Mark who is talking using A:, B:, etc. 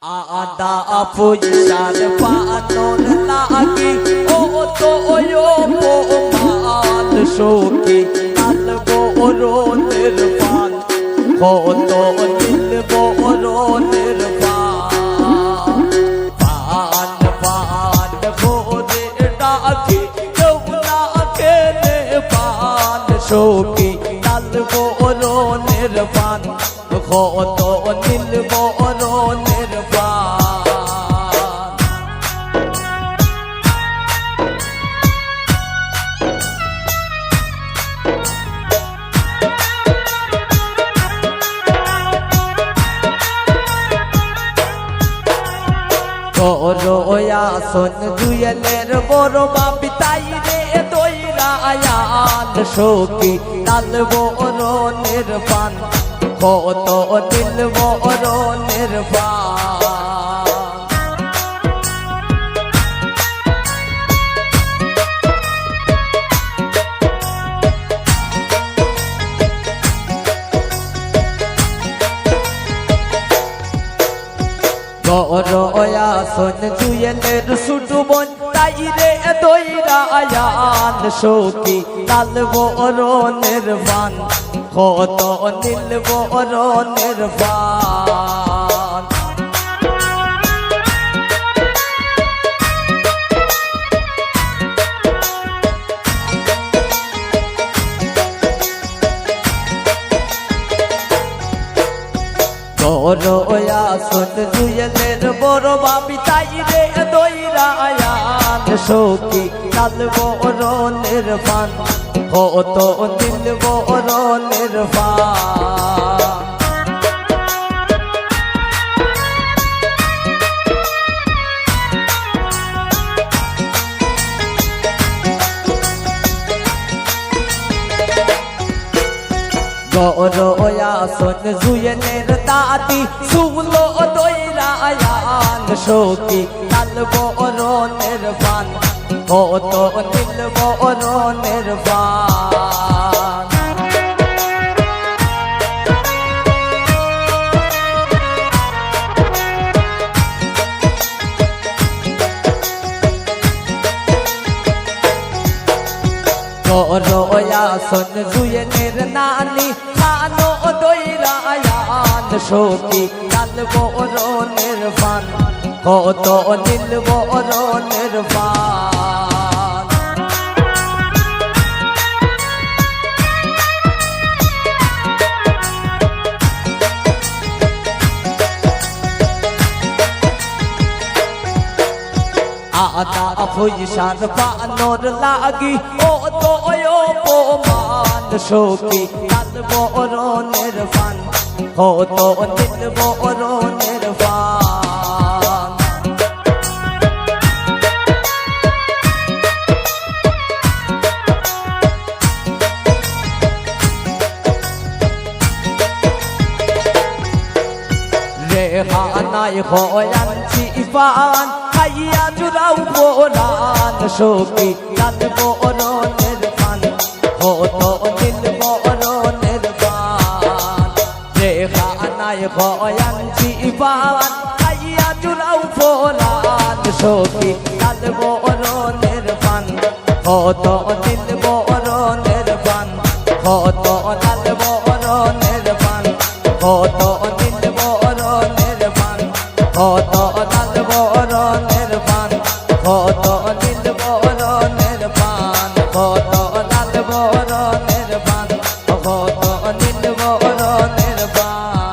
A: আদা পয়সার পানর লাগি ও তো মাল শোকে লাল বরণের পান কত দিল বরণের পান পান পান ভোরে ডাকে কেউ না খেলে পান শোকে লাল বরণের পান কত দিল বরণের আসন দুয়েলের বড় বাপি তাই রে দইরা আয়াল শোকে লাল বরণের পান কত দিল বরণের পান আসন জুয়েলের সুটু বোন তাই রে দইরা আয়াল শোকে লাল বরণের পান কত নীল বরণের পান আসন জুয়েলের বড় বাপি তাই রে দইরা আয়াল শোকে লাল বরণের পান কত দিল বরণের পান আসন জুয়েলের দাদি শুলো দইরা আয়াল শোকে লাল বরণের পান কত দিল বরণের পান আসন জুয়েলের নানি খানো দইরা আয়াল শোকে লাল বরণের পান কত দিল বরণের পান আদা পয়সার পানর লাগি ও তো মান শোকে লাল বরণের পান কত দিল বরণের পান রেহানায় হয়ানছি পান খাইয়া জুড়াও বরান শোকে লাল বরণের পান কত দিল বরণের পান রেহানায় হয়ানছি পান খাইয়া জুড়াও বরান শোকে লাল বরণের পান কত দিল বরণের পান কত লাল বরণের পান কত দিল বরণের পান কত লাল বরণের পান কত দিল বরণের পান কত লাল বরণের পান কত দিল বরণের পান।